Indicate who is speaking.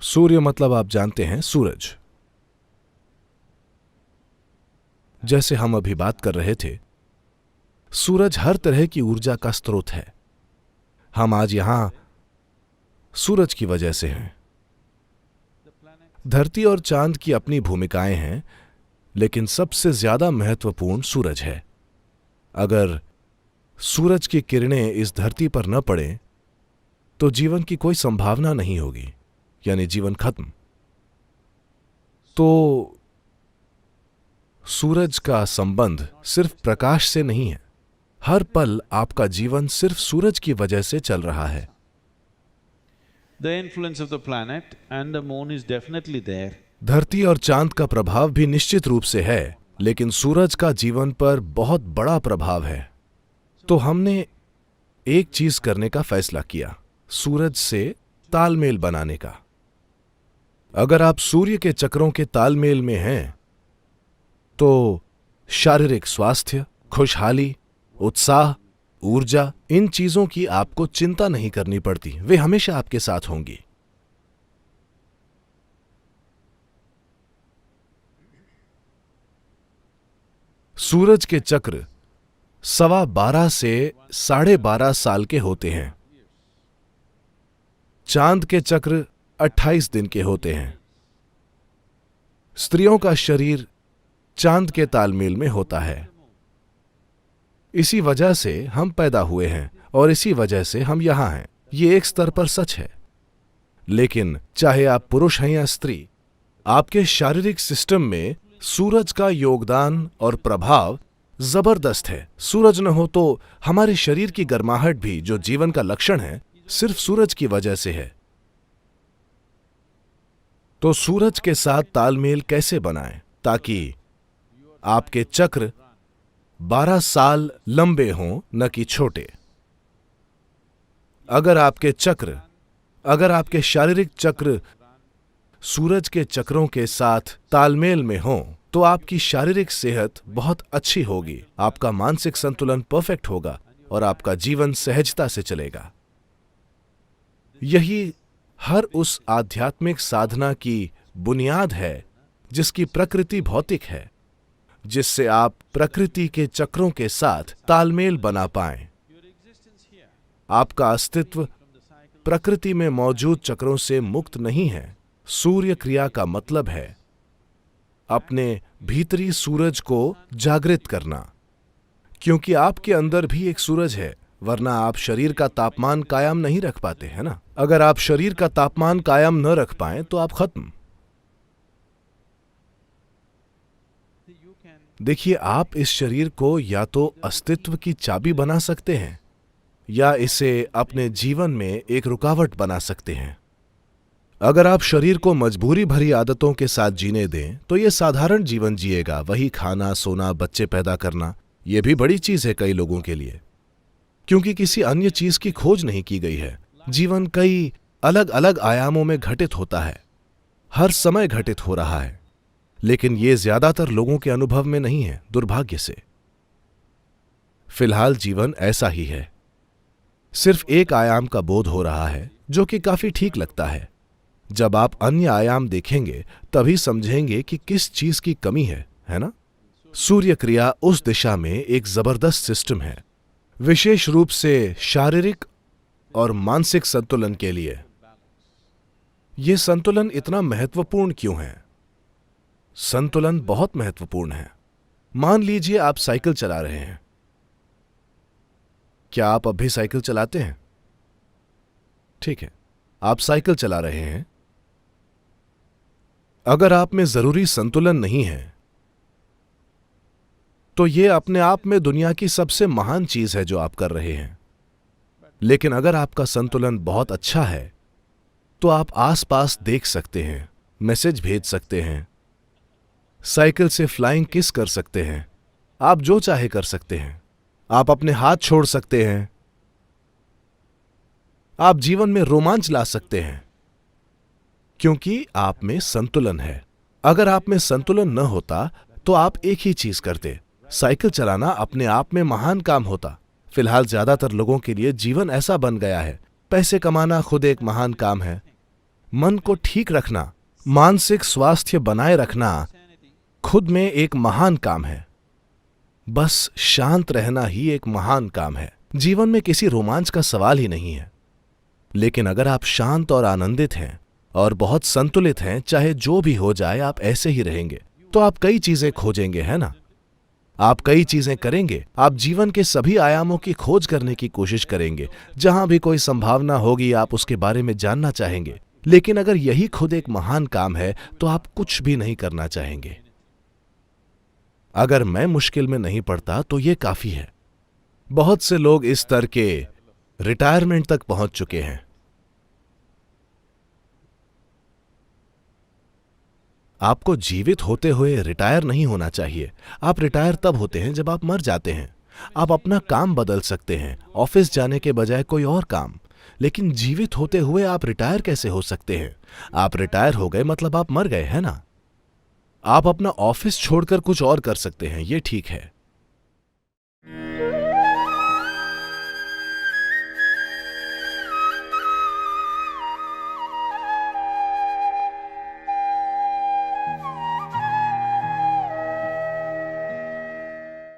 Speaker 1: सूर्य मतलब आप जानते हैं सूरज। जैसे हम अभी बात कर रहे थे, सूरज हर तरह की ऊर्जा का स्रोत है। हम आज यहां सूरज की वजह से हैं। धरती और चांद की अपनी भूमिकाएं हैं, लेकिन सबसे ज्यादा महत्वपूर्ण सूरज है। अगर सूरज की किरणें इस धरती पर न पड़े तो जीवन की कोई संभावना नहीं होगी, यानी जीवन खत्म। तो सूरज का संबंध सिर्फ प्रकाश से नहीं है। हर पल आपका जीवन सिर्फ सूरज की वजह से चल रहा है।
Speaker 2: The influence of the planet and the moon is definitely there.
Speaker 1: धरती और चांद का प्रभाव भी निश्चित रूप से है, लेकिन सूरज का जीवन पर बहुत बड़ा प्रभाव है। तो हमने एक चीज करने का फैसला किया, सूरज से तालमेल बनाने का। अगर आप सूर्य के चक्रों के तालमेल में हैं, तो शारीरिक स्वास्थ्य, खुशहाली, उत्साह, ऊर्जा, इन चीजों की आपको चिंता नहीं करनी पड़ती, वे हमेशा आपके साथ होंगी। सूरज के चक्र 12.25 से 12.5 साल के होते हैं। चांद के चक्र 28 दिन के होते हैं। स्त्रियों का शरीर चांद के तालमेल में होता है। इसी वजह से हम पैदा हुए हैं और इसी वजह से हम यहां हैं। ये एक स्तर पर सच है, लेकिन चाहे आप पुरुष हैं या स्त्री, आपके शारीरिक सिस्टम में सूरज का योगदान और प्रभाव जबरदस्त है। सूरज न हो तो हमारे शरीर की गर्माहट भी, जो जीवन का लक्षण है, सिर्फ सूरज की वजह से है। तो सूरज के साथ तालमेल कैसे बनाएं ताकि आपके चक्र 12 साल लंबे हों, न कि छोटे। अगर आपके शारीरिक चक्र सूरज के चक्रों के साथ तालमेल में हों, तो आपकी शारीरिक सेहत बहुत अच्छी होगी, आपका मानसिक संतुलन परफेक्ट होगा और आपका जीवन सहजता से चलेगा। यही हर उस आध्यात्मिक साधना की बुनियाद है जिसकी प्रकृति भौतिक है, जिससे आप प्रकृति के चक्रों के साथ तालमेल बना पाएं। आपका अस्तित्व प्रकृति में मौजूद चक्रों से मुक्त नहीं है। सूर्य क्रिया का मतलब है अपने भीतरी सूरज को जागृत करना, क्योंकि आपके अंदर भी एक सूरज है, वरना आप शरीर का तापमान कायम नहीं रख पाते, है ना? अगर आप शरीर का तापमान कायम न रख पाएं तो आप खत्म। देखिए, आप इस शरीर को या तो अस्तित्व की चाबी बना सकते हैं या इसे अपने जीवन में एक रुकावट बना सकते हैं। अगर आप शरीर को मजबूरी भरी आदतों के साथ जीने दें तो यह साधारण जीवन जिएगा, वही खाना, सोना, बच्चे पैदा करना। यह भी बड़ी चीज है कई लोगों के लिए, क्योंकि किसी अन्य चीज की खोज नहीं की गई है। जीवन कई अलग अलग आयामों में घटित होता है, हर समय घटित हो रहा है, लेकिन यह ज्यादातर लोगों के अनुभव में नहीं है, दुर्भाग्य से। फिलहाल जीवन ऐसा ही है, सिर्फ एक आयाम का बोध हो रहा है, जो कि काफी ठीक लगता है। जब आप अन्य आयाम देखेंगे तभी समझेंगे कि किस चीज की कमी है ना? सूर्य क्रिया उस दिशा में एक जबरदस्त सिस्टम है, विशेष रूप से शारीरिक और मानसिक संतुलन के लिए। यह संतुलन इतना महत्वपूर्ण क्यों है? संतुलन बहुत महत्वपूर्ण है। मान लीजिए आप साइकिल चला रहे हैं। क्या आप अब भी साइकिल चलाते हैं? ठीक है, आप साइकिल चला रहे हैं। अगर आप में जरूरी संतुलन नहीं है तो यह अपने आप में दुनिया की सबसे महान चीज है जो आप कर रहे हैं। लेकिन अगर आपका संतुलन बहुत अच्छा है तो आप आसपास देख सकते हैं, मैसेज भेज सकते हैं, साइकिल से फ्लाइंग किस कर सकते हैं, आप जो चाहे कर सकते हैं, आप अपने हाथ छोड़ सकते हैं, आप जीवन में रोमांच ला सकते हैं, क्योंकि आप में संतुलन है। अगर आप में संतुलन न होता तो आप एक ही चीज करते, साइकिल चलाना अपने आप में महान काम होता। फिलहाल ज्यादातर लोगों के लिए जीवन ऐसा बन गया है, पैसे कमाना खुद एक महान काम है। मन को ठीक रखना, मानसिक स्वास्थ्य बनाए रखना खुद में एक महान काम है। बस शांत रहना ही एक महान काम है। जीवन में किसी रोमांच का सवाल ही नहीं है। लेकिन अगर आप शांत और आनंदित हैं और बहुत संतुलित हैं, चाहे जो भी हो जाए आप ऐसे ही रहेंगे, तो आप कई चीजें खोजेंगे, है ना? आप कई चीजें करेंगे। आप जीवन के सभी आयामों की खोज करने की कोशिश करेंगे। जहां भी कोई संभावना होगी आप उसके बारे में जानना चाहेंगे। लेकिन अगर यही खुद एक महान काम है तो आप कुछ भी नहीं करना चाहेंगे। अगर मैं मुश्किल में नहीं पड़ता तो ये काफी है। बहुत से लोग इस स्तर के रिटायरमेंट तक पहुंच चुके हैं। आपको जीवित होते हुए रिटायर नहीं होना चाहिए। आप रिटायर तब होते हैं जब आप मर जाते हैं। आप अपना काम बदल सकते हैं, ऑफिस जाने के बजाय कोई और काम। लेकिन जीवित होते हुए आप रिटायर कैसे हो सकते हैं? आप रिटायर हो गए मतलब आप मर गए, है ना? आप अपना ऑफिस छोड़कर कुछ और कर सकते हैं, ये ठीक है।